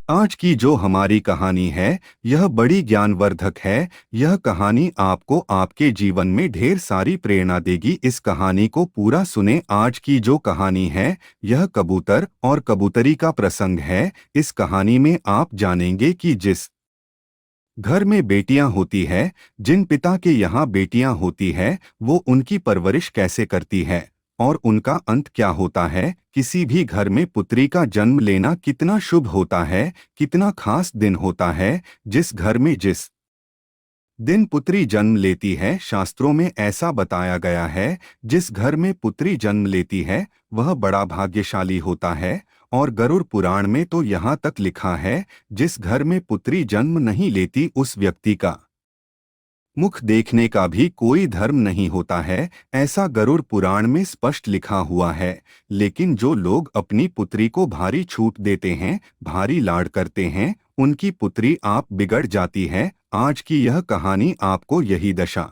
आज की जो हमारी कहानी है यह बड़ी ज्ञानवर्धक है। यह कहानी आपको आपके जीवन में ढेर सारी प्रेरणा देगी। इस कहानी को पूरा सुने। आज की जो कहानी है यह कबूतर और कबूतरी का प्रसंग है। इस कहानी में आप जानेंगे कि जिस घर में बेटियां होती है, जिन पिता के यहाँ बेटियां होती है, वो उनकी परवरिश कैसे करती है और उनका अंत क्या होता है। किसी भी घर में पुत्री का जन्म लेना कितना शुभ होता है, कितना खास दिन होता है। जिस घर में जिस दिन पुत्री जन्म लेती है, शास्त्रों में ऐसा बताया गया है, जिस घर में पुत्री जन्म लेती है वह बड़ा भाग्यशाली होता है। और गरुड़ पुराण में तो यहाँ तक लिखा है, जिस घर में पुत्री जन्म नहीं लेती उस व्यक्ति का मुख देखने का भी कोई धर्म नहीं होता है। ऐसा गरुड़ पुराण में स्पष्ट लिखा हुआ है। लेकिन जो लोग अपनी पुत्री को भारी छूट देते हैं, भारी लाड करते हैं, उनकी पुत्री आप बिगड़ जाती है। आज की यह कहानी आपको यही दशा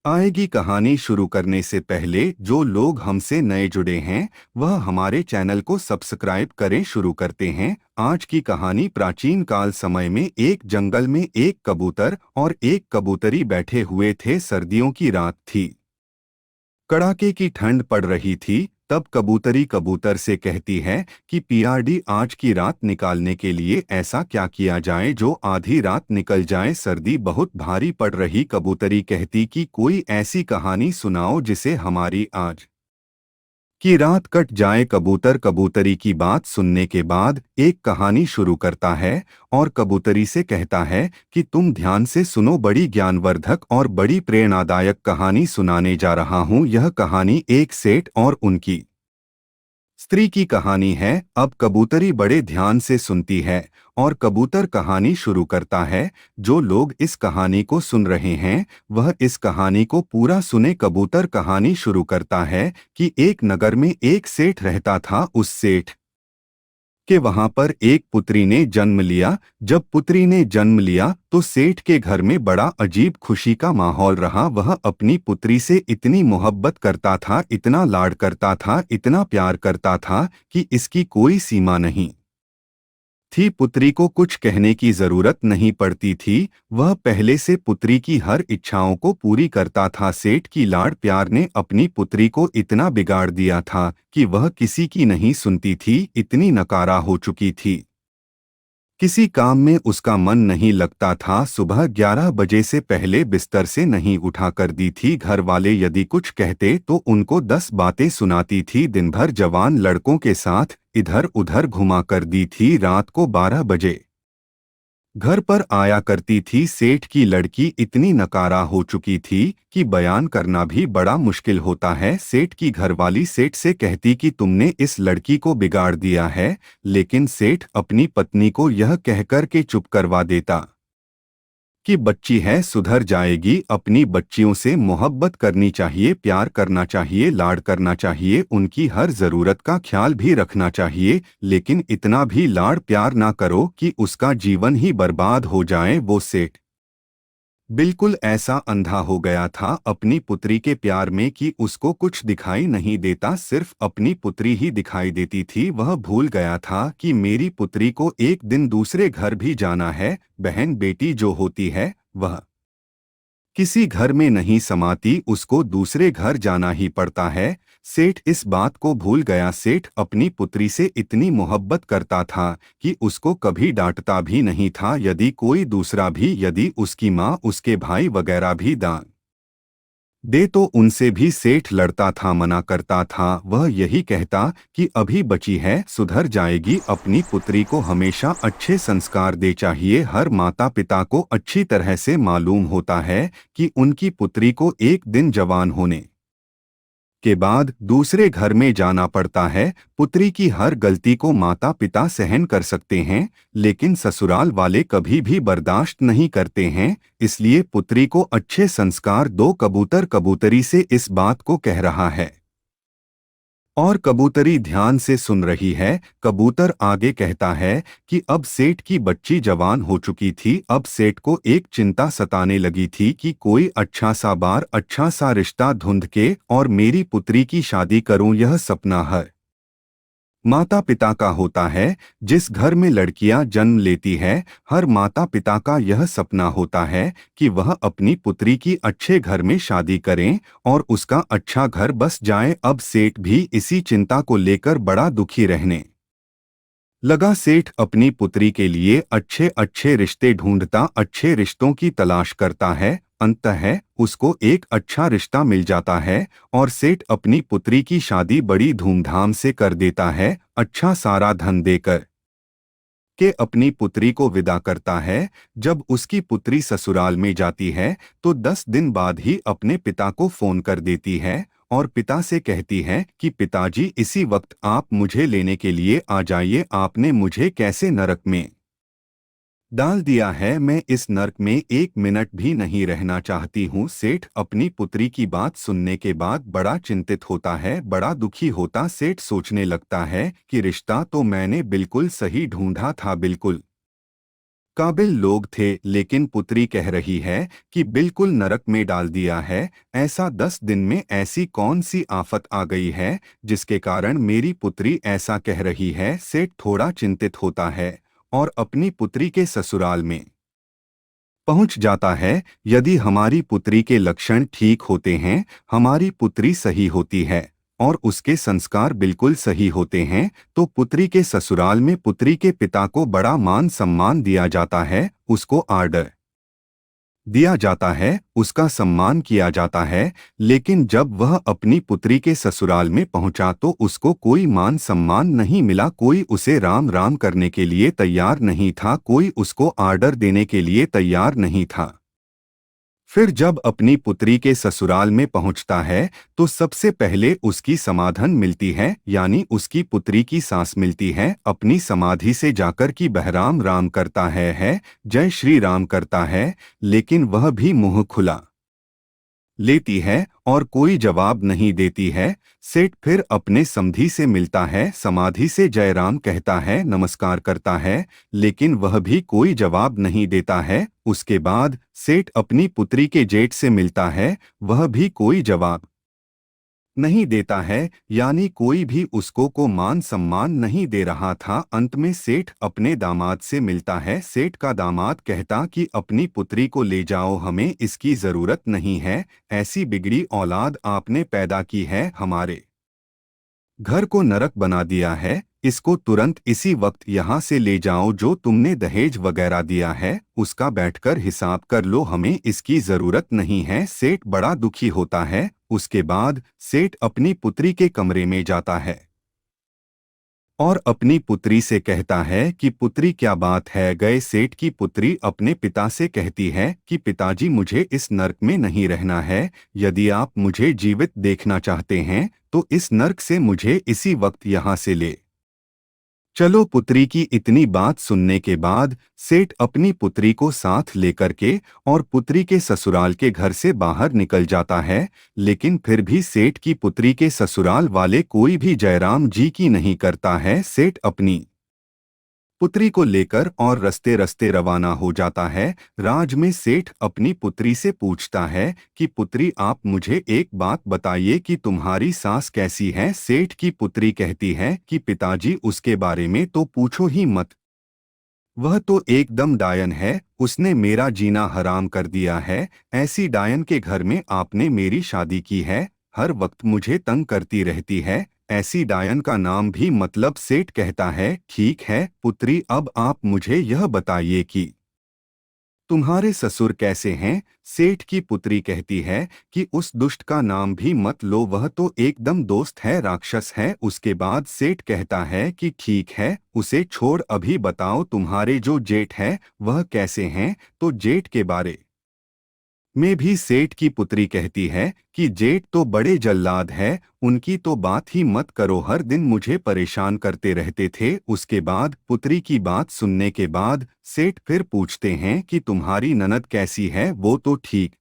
आएगी। कहानी शुरू करने से पहले जो लोग हमसे नए जुड़े हैं वह हमारे चैनल को सब्सक्राइब करें। शुरू करते हैं। आज की कहानी प्राचीन काल समय में एक जंगल में एक कबूतर और एक कबूतरी बैठे हुए थे। सर्दियों की रात थी, कड़ाके की ठंड पड़ रही थी। तब कबूतरी कबूतर से कहती है कि पीआरडी, आज की रात निकालने के लिए ऐसा क्या किया जाए जो आधी रात निकल जाए। सर्दी बहुत भारी पड़ रही। कबूतरी कहती कि कोई ऐसी कहानी सुनाओ जिसे हमारी आज की रात कट जाए। कबूतर कबूतरी की बात सुनने के बाद एक कहानी शुरू करता है और कबूतरी से कहता है कि तुम ध्यान से सुनो, बड़ी ज्ञानवर्धक और बड़ी प्रेरणादायक कहानी सुनाने जा रहा हूँ। यह कहानी एक सेठ और उनकी स्त्री की कहानी है। अब कबूतरी बड़े ध्यान से सुनती है और कबूतर कहानी शुरू करता है। जो लोग इस कहानी को सुन रहे हैं वह इस कहानी को पूरा सुने। कबूतर कहानी शुरू करता है कि एक नगर में एक सेठ रहता था। उस सेठ के वहां पर एक पुत्री ने जन्म लिया। जब पुत्री ने जन्म लिया तो सेठ के घर में बड़ा अजीब खुशी का माहौल रहा। वह अपनी पुत्री से इतनी मोहब्बत करता था, इतना लाड करता था, इतना प्यार करता था कि इसकी कोई सीमा नहीं थी। पुत्री को कुछ कहने की जरूरत नहीं पड़ती थी। वह पहले से पुत्री की हर इच्छाओं को पूरी करता था। सेठ की लाड प्यार ने अपनी पुत्री को इतना बिगाड़ दिया था कि वह किसी की नहीं सुनती थी। इतनी नकारा हो चुकी थी, किसी काम में उसका मन नहीं लगता था। सुबह 11 बजे से पहले बिस्तर से नहीं उठा कर दी थी। घर वाले यदि कुछ कहते तो उनको 10 बातें सुनाती थी। दिन भर जवान लड़कों के साथ इधर उधर घुमा कर दी थी। रात को 12 बजे घर पर आया करती थी। सेठ की लड़की इतनी नकारा हो चुकी थी कि बयान करना भी बड़ा मुश्किल होता है। सेठ की घरवाली सेठ से कहती कि तुमने इस लड़की को बिगाड़ दिया है, लेकिन सेठ अपनी पत्नी को यह कहकर के चुप करवा देता कि बच्ची है, सुधर जाएगी। अपनी बच्चियों से मोहब्बत करनी चाहिए, प्यार करना चाहिए, लाड करना चाहिए, उनकी हर जरूरत का ख्याल भी रखना चाहिए, लेकिन इतना भी लाड प्यार ना करो कि उसका जीवन ही बर्बाद हो जाए। वो सेठ बिल्कुल ऐसा अंधा हो गया था अपनी पुत्री के प्यार में कि उसको कुछ दिखाई नहीं देता, सिर्फ अपनी पुत्री ही दिखाई देती थी। वह भूल गया था कि मेरी पुत्री को एक दिन दूसरे घर भी जाना है। बहन बेटी जो होती है वह किसी घर में नहीं समाती, उसको दूसरे घर जाना ही पड़ता है। सेठ इस बात को भूल गया। सेठ अपनी पुत्री से इतनी मोहब्बत करता था कि उसको कभी डांटता भी नहीं था। यदि कोई दूसरा भी, यदि उसकी माँ, उसके भाई वगैरह भी दान दे तो उनसे भी सेठ लड़ता था, मना करता था। वह यही कहता कि अभी बची है, सुधर जाएगी। अपनी पुत्री को हमेशा अच्छे संस्कार दे चाहिए। हर माता पिता को अच्छी तरह से मालूम होता है कि उनकी पुत्री को एक दिन जवान होने के बाद दूसरे घर में जाना पड़ता है। पुत्री की हर गलती को माता पिता सहन कर सकते हैं, लेकिन ससुराल वाले कभी भी बर्दाश्त नहीं करते हैं। इसलिए पुत्री को अच्छे संस्कार दो। कबूतर कबूतरी से इस बात को कह रहा है और कबूतरी ध्यान से सुन रही है। कबूतर आगे कहता है कि अब सेठ की बच्ची जवान हो चुकी थी। अब सेठ को एक चिंता सताने लगी थी कि कोई अच्छा सा बार, अच्छा सा रिश्ता ढूंढ के और मेरी पुत्री की शादी करूं। यह सपना हर माता पिता का होता है। जिस घर में लड़कियां जन्म लेती है, हर माता पिता का यह सपना होता है कि वह अपनी पुत्री की अच्छे घर में शादी करें और उसका अच्छा घर बस जाए। अब सेठ भी इसी चिंता को लेकर बड़ा दुखी रहने लगा। सेठ अपनी पुत्री के लिए अच्छे अच्छे रिश्ते ढूंढता, अच्छे रिश्तों की तलाश करता है। अंततः उसको एक अच्छा रिश्ता मिल जाता है और सेठ अपनी पुत्री की शादी बड़ी धूमधाम से कर देता है, अच्छा सारा धन देकर के अपनी पुत्री को विदा करता है। जब उसकी पुत्री ससुराल में जाती है तो 10 दिन बाद ही अपने पिता को फोन कर देती है और पिता से कहती है कि पिताजी, इसी वक्त आप मुझे लेने के लिए आ जाइए। आपने मुझे कैसे नरक में डाल दिया है, मैं इस नर्क में 1 मिनट भी नहीं रहना चाहती हूँ। सेठ अपनी पुत्री की बात सुनने के बाद बड़ा चिंतित होता है, बड़ा दुखी होता। सेठ सोचने लगता है कि रिश्ता तो मैंने बिल्कुल सही ढूंढा था, बिल्कुल काबिल लोग थे, लेकिन पुत्री कह रही है कि बिल्कुल नरक में डाल दिया है। ऐसा 10 दिन में ऐसी कौन सी आफत आ गई है जिसके कारण मेरी पुत्री ऐसा कह रही है। सेठ थोड़ा चिंतित होता है और अपनी पुत्री के ससुराल में पहुंच जाता है। यदि हमारी पुत्री के लक्षण ठीक होते हैं, हमारी पुत्री सही होती है और उसके संस्कार बिल्कुल सही होते हैं, तो पुत्री के ससुराल में पुत्री के पिता को बड़ा मान सम्मान दिया जाता है, उसको आर्डर दिया जाता है, उसका सम्मान किया जाता है। लेकिन जब वह अपनी पुत्री के ससुराल में पहुंचा तो उसको कोई मान सम्मान नहीं मिला, कोई उसे राम राम करने के लिए तैयार नहीं था, कोई उसको आर्डर देने के लिए तैयार नहीं था। फिर जब अपनी पुत्री के ससुराल में पहुंचता है तो सबसे पहले उसकी समाधन मिलती है, यानी उसकी पुत्री की सांस मिलती है। अपनी समाधि से जाकर कि बहराम राम करता है, जय श्री राम करता है, लेकिन वह भी मुंह खुला लेती है और कोई जवाब नहीं देती है। सेठ फिर अपने समधी से मिलता है, समाधि से जयराम कहता है, नमस्कार करता है, लेकिन वह भी कोई जवाब नहीं देता है। उसके बाद सेठ अपनी पुत्री के जेठ से मिलता है, वह भी कोई जवाब नहीं देता है, यानी कोई भी उसको को मान सम्मान नहीं दे रहा था। अंत में सेठ अपने दामाद से मिलता है। सेठ का दामाद कहता कि अपनी पुत्री को ले जाओ, हमें इसकी जरूरत नहीं है, ऐसी बिगड़ी औलाद आपने पैदा की है, हमारे घर को नरक बना दिया है। इसको तुरंत इसी वक्त यहाँ से ले जाओ, जो तुमने दहेज वगैरह दिया है उसका बैठकर हिसाब कर लो, हमें इसकी जरूरत नहीं है। सेठ बड़ा दुखी होता है। उसके बाद सेठ अपनी पुत्री के कमरे में जाता है और अपनी पुत्री से कहता है कि पुत्री, क्या बात है। गए सेठ की पुत्री अपने पिता से कहती है कि पिताजी, मुझे इस नर्क में नहीं रहना है, यदि आप मुझे जीवित देखना चाहते हैं तो इस नर्क से मुझे इसी वक्त यहाँ से ले चलो। पुत्री की इतनी बात सुनने के बाद सेठ अपनी पुत्री को साथ लेकर के और पुत्री के ससुराल के घर से बाहर निकल जाता है। लेकिन फिर भी सेठ की पुत्री के ससुराल वाले कोई भी जयराम जी की नहीं करता है। सेठ अपनी पुत्री को लेकर और रस्ते रस्ते रवाना हो जाता है। राज में सेठ अपनी पुत्री से पूछता है कि पुत्री, आप मुझे एक बात बताइए कि तुम्हारी सास कैसी है। सेठ की पुत्री कहती है कि पिताजी, उसके बारे में तो पूछो ही मत, वह तो एकदम डायन है, उसने मेरा जीना हराम कर दिया है। ऐसी डायन के घर में आपने मेरी शादी की है, हर वक्त मुझे तंग करती रहती है, ऐसी डायन का नाम भी मतलब। सेठ कहता है, ठीक है पुत्री, अब आप मुझे यह बताइए कि तुम्हारे ससुर कैसे हैं। सेठ की पुत्री कहती है कि उस दुष्ट का नाम भी मत लो, वह तो एकदम दोस्त है, राक्षस है। उसके बाद सेठ कहता है कि ठीक है, उसे छोड़, अभी बताओ तुम्हारे जो जेठ है वह कैसे हैं। तो जेठ के बारे में भी सेठ की पुत्री कहती है कि जेठ तो बड़े जल्लाद है, उनकी तो बात ही मत करो, हर दिन मुझे परेशान करते रहते थे। उसके बाद पुत्री की बात सुनने के बाद सेठ फिर पूछते हैं कि तुम्हारी ननद कैसी है, वो तो ठीक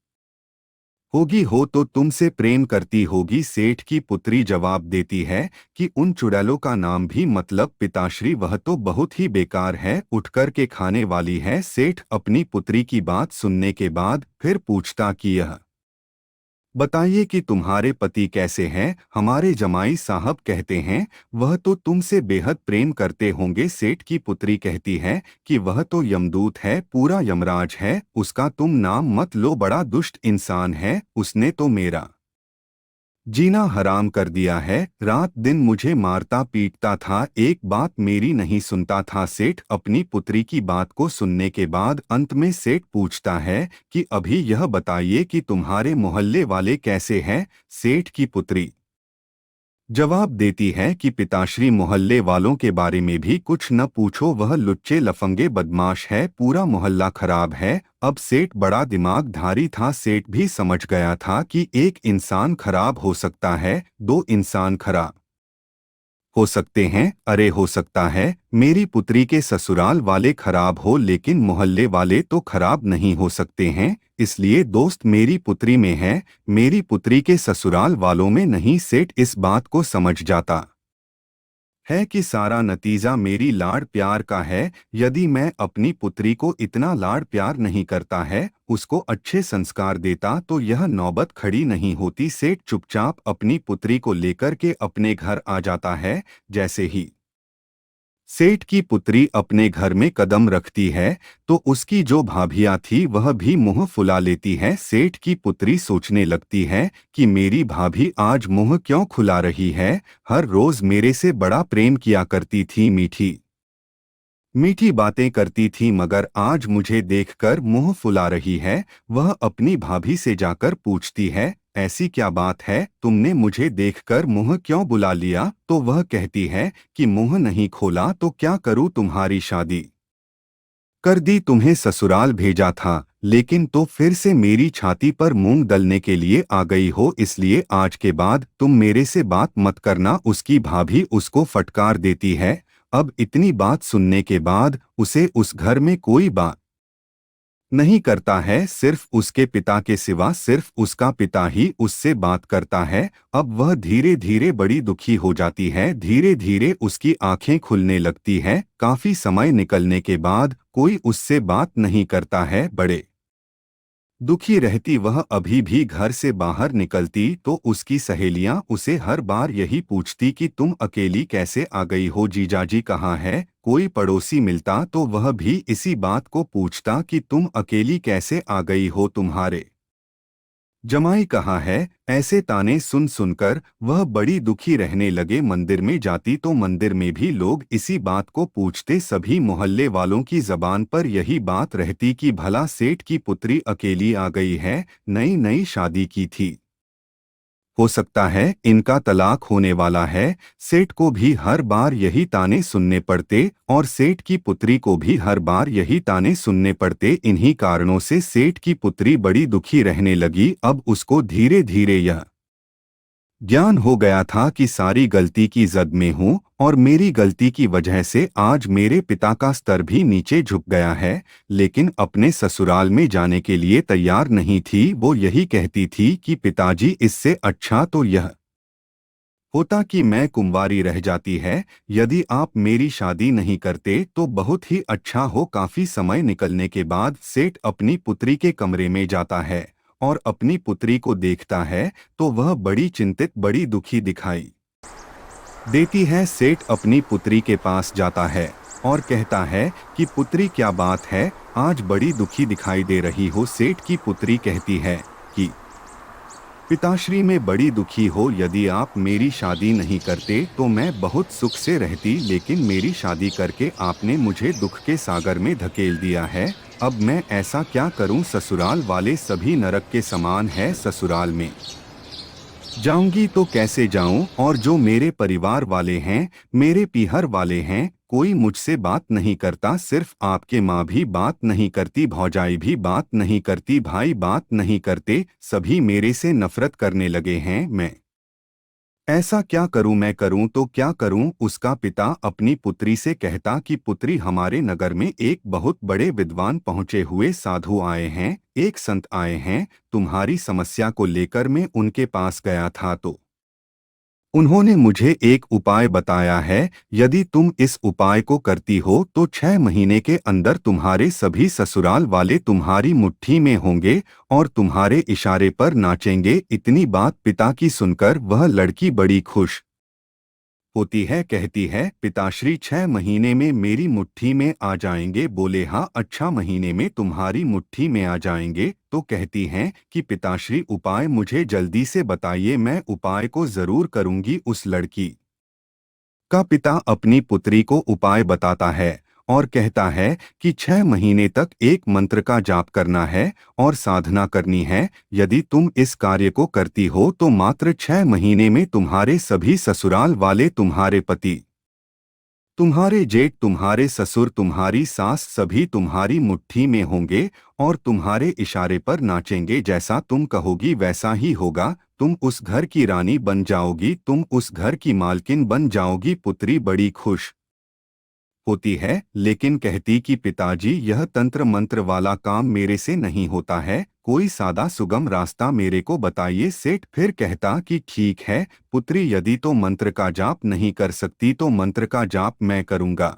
होगी, हो तो तुमसे प्रेम करती होगी। सेठ की पुत्री जवाब देती है कि उन चुड़ैलों का नाम भी मतलब पिताश्री, वह तो बहुत ही बेकार है, उठकर के खाने वाली है। सेठ अपनी पुत्री की बात सुनने के बाद फिर पूछता कि यह बताइए कि तुम्हारे पति कैसे हैं। हमारे जमाई साहब कहते हैं वह तो तुमसे बेहद प्रेम करते होंगे। सेठ की पुत्री कहती है कि वह तो यमदूत है, पूरा यमराज है, उसका तुम नाम मत लो, बड़ा दुष्ट इंसान है, उसने तो मेरा जीना हराम कर दिया है। रात दिन मुझे मारता पीटता था, एक बात मेरी नहीं सुनता था। सेठ अपनी पुत्री की बात को सुनने के बाद अंत में सेठ पूछता है कि अभी यह बताइए कि तुम्हारे मोहल्ले वाले कैसे हैं। सेठ की पुत्री जवाब देती है कि पिताश्री, मोहल्ले वालों के बारे में भी कुछ न पूछो, वह लुच्चे लफंगे बदमाश है, पूरा मोहल्ला खराब है। अब सेठ बड़ा दिमागधारी था, सेठ भी समझ गया था कि एक इंसान खराब हो सकता है, दो इंसान खराब हो सकते हैं, अरे हो सकता है मेरी पुत्री के ससुराल वाले खराब हो, लेकिन मोहल्ले वाले तो खराब नहीं हो सकते हैं। इसलिए दोस्त मेरी पुत्री में है, मेरी पुत्री के ससुराल वालों में नहीं। सेठ इस बात को समझ जाता है कि सारा नतीजा मेरी लाड़ प्यार का है। यदि मैं अपनी पुत्री को इतना लाड़ प्यार नहीं करता है, उसको अच्छे संस्कार देता, तो यह नौबत खड़ी नहीं होती। सेठ चुपचाप अपनी पुत्री को लेकर के अपने घर आ जाता है। जैसे ही सेठ की पुत्री अपने घर में कदम रखती है तो उसकी जो भाभियां थी वह भी मुंह फुला लेती है। सेठ की पुत्री सोचने लगती है कि मेरी भाभी आज मुंह क्यों खुला रही है, हर रोज मेरे से बड़ा प्रेम किया करती थी, मीठी मीठी बातें करती थी, मगर आज मुझे देखकर मुंह फुला रही है। वह अपनी भाभी से जाकर पूछती है, ऐसी क्या बात है, तुमने मुझे देखकर मुंह क्यों बुला लिया। तो वह कहती है कि मुंह नहीं खोला तो क्या करूं, तुम्हारी शादी कर दी, तुम्हें ससुराल भेजा था, लेकिन तो फिर से मेरी छाती पर मूंग दलने के लिए आ गई हो, इसलिए आज के बाद तुम मेरे से बात मत करना। उसकी भाभी उसको फटकार देती है। अब इतनी बात सुनने के बाद उसे उस घर में कोई बात नहीं करता है, सिर्फ उसके पिता के सिवा सिर्फ उसका पिता ही उससे बात करता है। अब वह धीरे धीरे बड़ी दुखी हो जाती है, धीरे धीरे उसकी आंखें खुलने लगती हैं। काफी समय निकलने के बाद कोई उससे बात नहीं करता है, बड़े दुखी रहती वह। अभी भी घर से बाहर निकलती तो उसकी सहेलियां उसे हर बार यही पूछती कि तुम अकेली कैसे आ गई हो, जीजाजी कहाँ है। कोई पड़ोसी मिलता तो वह भी इसी बात को पूछता कि तुम अकेली कैसे आ गई हो, तुम्हारे जमाई कहाँ है। ऐसे ताने सुन सुनकर वह बड़ी दुखी रहने लगे। मंदिर में जाती तो मंदिर में भी लोग इसी बात को पूछते। सभी मोहल्ले वालों की जबान पर यही बात रहती कि भला सेठ की पुत्री अकेली आ गई है, नई नई शादी की थी, हो सकता है इनका तलाक होने वाला है। सेठ को भी हर बार यही ताने सुनने पड़ते और सेठ की पुत्री को भी हर बार यही ताने सुनने पड़ते। इन्हीं कारणों से सेठ की पुत्री बड़ी दुखी रहने लगी। अब उसको धीरे धीरे यह ज्ञान हो गया था कि सारी गलती की जद में हूँ और मेरी गलती की वजह से आज मेरे पिता का स्तर भी नीचे झुक गया है। लेकिन अपने ससुराल में जाने के लिए तैयार नहीं थी। वो यही कहती थी कि पिताजी, इससे अच्छा तो यह होता कि मैं कुंवारी रह जाती है। यदि आप मेरी शादी नहीं करते तो बहुत ही अच्छा हो। काफी समय निकलने के बाद सेठ अपनी पुत्री के कमरे में जाता है और अपनी पुत्री को देखता है तो वह बड़ी चिंतित, बड़ी दुखी दिखाई देती है। सेठ अपनी पुत्री के पास जाता है और कहता है कि पुत्री, क्या बात है, आज बड़ी दुखी दिखाई दे रही हो। सेठ की पुत्री कहती है कि पिताश्री, में बड़ी दुखी हो, यदि आप मेरी शादी नहीं करते तो मैं बहुत सुख से रहती, लेकिन मेरी शादी करके आपने मुझे दुख के सागर में धकेल दिया है। अब मैं ऐसा क्या करूं, ससुराल वाले सभी नरक के समान है, ससुराल में जाऊंगी तो कैसे जाऊं, और जो मेरे परिवार वाले हैं, मेरे पीहर वाले हैं, कोई मुझसे बात नहीं करता। सिर्फ आपके माँ भी बात नहीं करती, भौजाई भी बात नहीं करती, भाई बात नहीं करते, सभी मेरे से नफरत करने लगे हैं। मैं ऐसा क्या करूं, मैं करूं तो क्या करूं। उसका पिता अपनी पुत्री से कहता कि पुत्री, हमारे नगर में एक बहुत बड़े विद्वान पहुंचे हुए साधु आए हैं, एक संत आए हैं, तुम्हारी समस्या को लेकर मैं उनके पास गया था तो उन्होंने मुझे एक उपाय बताया है। यदि तुम इस उपाय को करती हो तो 6 महीने के अंदर तुम्हारे सभी ससुराल वाले तुम्हारी मुट्ठी में होंगे और तुम्हारे इशारे पर नाचेंगे। इतनी बात पिता की सुनकर वह लड़की बड़ी खुश होती है। कहती है, पिताश्री 6 महीने में मेरी मुट्ठी में आ जाएंगे। बोले, हाँ, अच्छा, महीने में तुम्हारी मुट्ठी में आ जाएंगे। तो कहती हैं कि पिताश्री उपाय मुझे जल्दी से बताइए, मैं उपाय को जरूर करूंगी। उस लड़की का पिता अपनी पुत्री को उपाय बताता है और कहता है कि 6 महीने तक एक मंत्र का जाप करना है और साधना करनी है। यदि तुम इस कार्य को करती हो तो मात्र 6 महीने में तुम्हारे सभी ससुराल वाले, तुम्हारे पति, तुम्हारे जेठ, तुम्हारे ससुर, तुम्हारी सास, सभी तुम्हारी मुट्ठी में होंगे और तुम्हारे इशारे पर नाचेंगे। जैसा तुम कहोगी वैसा ही होगा। तुम उस घर की रानी बन जाओगी, तुम उस घर की मालकिन बन जाओगी। पुत्री बड़ी खुश होती है, लेकिन कहती कि पिताजी, यह तंत्र मंत्र वाला काम मेरे से नहीं होता है। कोई सादा सुगम रास्ता मेरे को बताइए। सेठ फिर कहता कि ठीक है पुत्री, यदि तो मंत्र का जाप नहीं कर सकती तो मंत्र का जाप मैं करूंगा,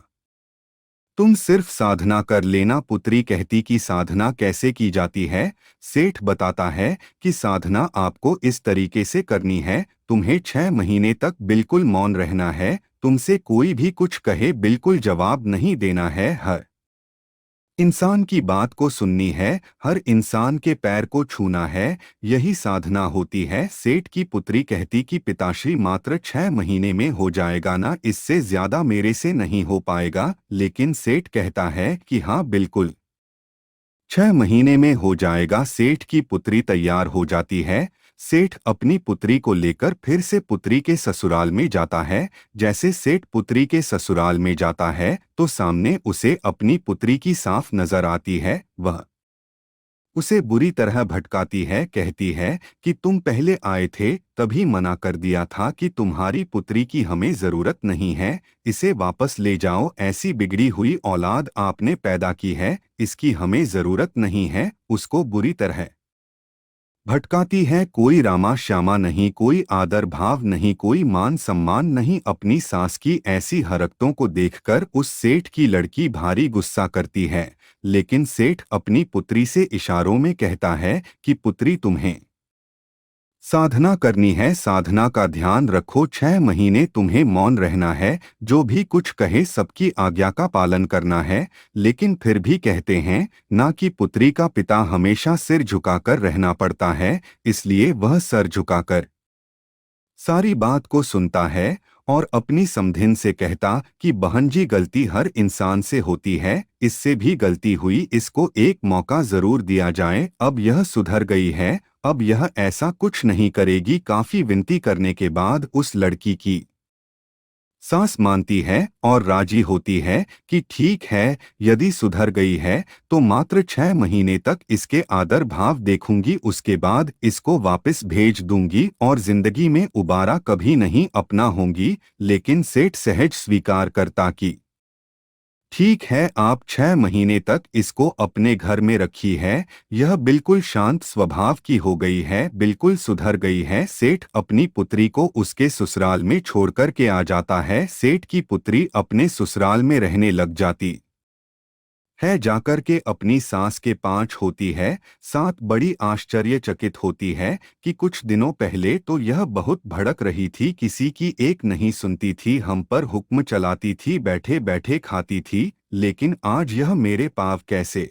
तुम सिर्फ साधना कर लेना। पुत्री कहती कि साधना कैसे की जाती है। सेठ बताता है कि साधना आपको इस तरीके से करनी है। तुम्हें 6 महीने तक बिल्कुल मौन रहना है। तुमसे कोई भी कुछ कहे बिल्कुल जवाब नहीं देना है। हर इंसान की बात को सुननी है, हर इंसान के पैर को छूना है। यही साधना होती है। सेठ की पुत्री कहती कि पिताश्री मात्र 6 महीने में हो जाएगा ना, इससे ज्यादा मेरे से नहीं हो पाएगा। लेकिन सेठ कहता है कि हाँ बिल्कुल 6 महीने में हो जाएगा। सेठ की पुत्री तैयार हो जाती है। सेठ अपनी पुत्री को लेकर फिर से पुत्री के ससुराल में जाता है। जैसे सेठ पुत्री के ससुराल में जाता है तो सामने उसे अपनी पुत्री की साफ नजर आती है। वह उसे बुरी तरह भटकाती है। कहती है कि तुम पहले आए थे तभी मना कर दिया था कि तुम्हारी पुत्री की हमें जरूरत नहीं है, इसे वापस ले जाओ। ऐसी बिगड़ी हुई औलाद आपने पैदा की है, इसकी हमें जरूरत नहीं है। उसको बुरी तरह भटकाती है। कोई रामा श्यामा नहीं, कोई आदर भाव नहीं, कोई मान सम्मान नहीं। अपनी सास की ऐसी हरकतों को देखकर उस सेठ की लड़की भारी गुस्सा करती है। लेकिन सेठ अपनी पुत्री से इशारों में कहता है कि पुत्री, तुम्हें साधना करनी है, साधना का ध्यान रखो। 6 महीने तुम्हें मौन रहना है, जो भी कुछ कहे सबकी आज्ञा का पालन करना है। लेकिन फिर भी कहते हैं ना कि पुत्री का पिता हमेशा सिर झुकाकर रहना पड़ता है, इसलिए वह सर झुकाकर सारी बात को सुनता है और अपनी समधिन से कहता कि बहन जी, गलती हर इंसान से होती है, इससे भी गलती हुई, इसको एक मौका जरूर दिया जाए। अब यह सुधर गई है, अब यह ऐसा कुछ नहीं करेगी। काफी विनती करने के बाद उस लड़की की सास मानती है और राजी होती है कि ठीक है, यदि सुधर गई है तो मात्र 6 महीने तक इसके आदर भाव देखूंगी, उसके बाद इसको वापस भेज दूंगी और जिंदगी में उबारा कभी नहीं अपना होंगी। लेकिन सेठ सहज स्वीकार करता कि ठीक है, आप 6 महीने तक इसको अपने घर में रखी है। यह बिल्कुल शांत स्वभाव की हो गई है, बिल्कुल सुधर गई है। सेठ अपनी पुत्री को उसके ससुराल में छोड़कर के आ जाता है। सेठ की पुत्री अपने ससुराल में रहने लग जाती है। जाकर के अपनी सास के पांच होती है। साथ बड़ी आश्चर्यचकित होती है कि कुछ दिनों पहले तो यह बहुत भड़क रही थी, किसी की एक नहीं सुनती थी, हम पर हुक्म चलाती थी, बैठे बैठे खाती थी, लेकिन आज यह मेरे पाँव कैसे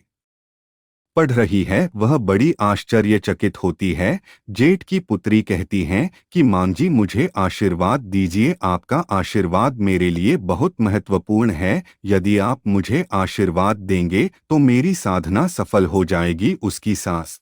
पढ़ रही है। वह बड़ी आश्चर्यचकित होती है। जेठ की पुत्री कहती हैं कि मां जी, मुझे आशीर्वाद दीजिए, आपका आशीर्वाद मेरे लिए बहुत महत्वपूर्ण है। यदि आप मुझे आशीर्वाद देंगे तो मेरी साधना सफल हो जाएगी। उसकी सास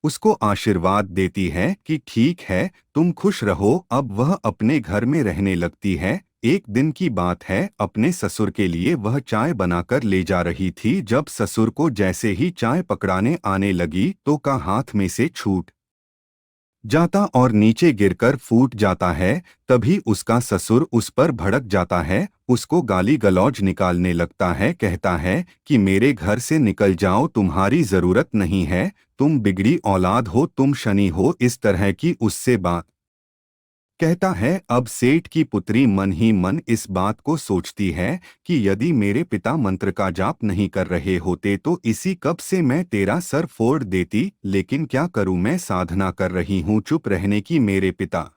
उसको आशीर्वाद देती है कि ठीक है, तुम खुश रहो। अब वह अपने घर में रहने लगती है। एक दिन की बात है, अपने ससुर के लिए वह चाय बनाकर ले जा रही थी। जब ससुर को जैसे ही चाय पकड़ाने आने लगी तो का हाथ में से छूट जाता और नीचे गिरकर फूट जाता है। तभी उसका ससुर उस पर भड़क जाता है, उसको गाली गलौज निकालने लगता है। कहता है कि मेरे घर से निकल जाओ, तुम्हारी जरूरत नहीं है, तुम बिगड़ी औलाद हो, तुम शनि हो। इस तरह की उससे बात कहता है, अब सेठ की पुत्री मन ही मन इस बात को सोचती है कि यदि मेरे पिता मंत्र का जाप नहीं कर रहे होते तो इसी कब से मैं तेरा सर फोड़ देती, लेकिन क्या करूं, मैं साधना कर रही हूं चुप रहने की। मेरे पिता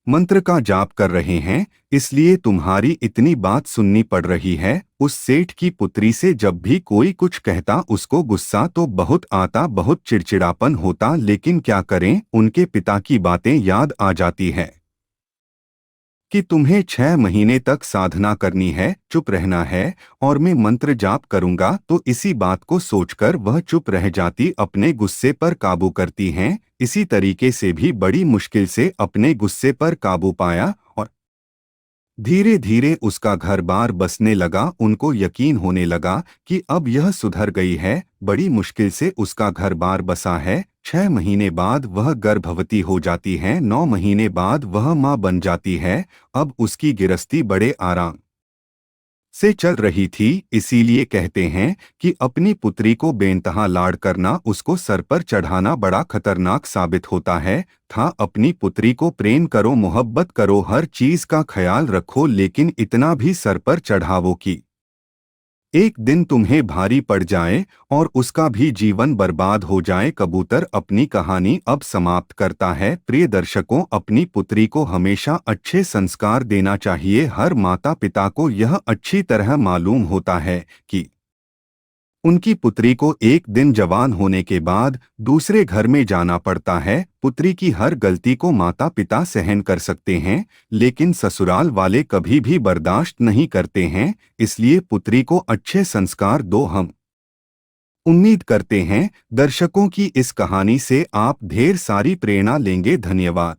मंत्र का जाप कर रहे हैं, इसलिए तुम्हारी इतनी बात सुननी पड़ रही है। उस सेठ की पुत्री से जब भी कोई कुछ कहता उसको गुस्सा तो बहुत आता, बहुत चिड़चिड़ापन होता, लेकिन क्या करें, उनके पिता की बातें याद आ जाती है कि तुम्हें 6 महीने तक साधना करनी है, चुप रहना है, और मैं मंत्र जाप करूंगा। तो इसी बात को सोचकर वह चुप रह जाती, अपने गुस्से पर काबू करती हैं। इसी तरीके से भी बड़ी मुश्किल से अपने गुस्से पर काबू पाया और धीरे धीरे उसका घर बार बसने लगा। उनको यकीन होने लगा कि अब यह सुधर गई है। बड़ी मुश्किल से उसका घर बार बसा है। 6 महीने बाद वह गर्भवती हो जाती है। 9 महीने बाद वह माँ बन जाती है। अब उसकी गृहस्थी बड़े आराम से चल रही थी। इसीलिए कहते हैं कि अपनी पुत्री को बेइंतहा लाड करना, उसको सर पर चढ़ाना बड़ा खतरनाक साबित होता है। अपनी पुत्री को प्रेम करो, मोहब्बत करो, हर चीज का ख्याल रखो, लेकिन इतना भी सर पर चढ़ावो कि एक दिन तुम्हें भारी पड़ जाए और उसका भी जीवन बर्बाद हो जाए। कबूतर अपनी कहानी अब समाप्त करता है। प्रिय दर्शकों, अपनी पुत्री को हमेशा अच्छे संस्कार देना चाहिए। हर माता पिता को यह अच्छी तरह मालूम होता है कि उनकी पुत्री को एक दिन जवान होने के बाद दूसरे घर में जाना पड़ता है। पुत्री की हर गलती को माता पिता सहन कर सकते हैं, लेकिन ससुराल वाले कभी भी बर्दाश्त नहीं करते हैं। इसलिए पुत्री को अच्छे संस्कार दो। हम उम्मीद करते हैं दर्शकों की इस कहानी से आप ढेर सारी प्रेरणा लेंगे। धन्यवाद।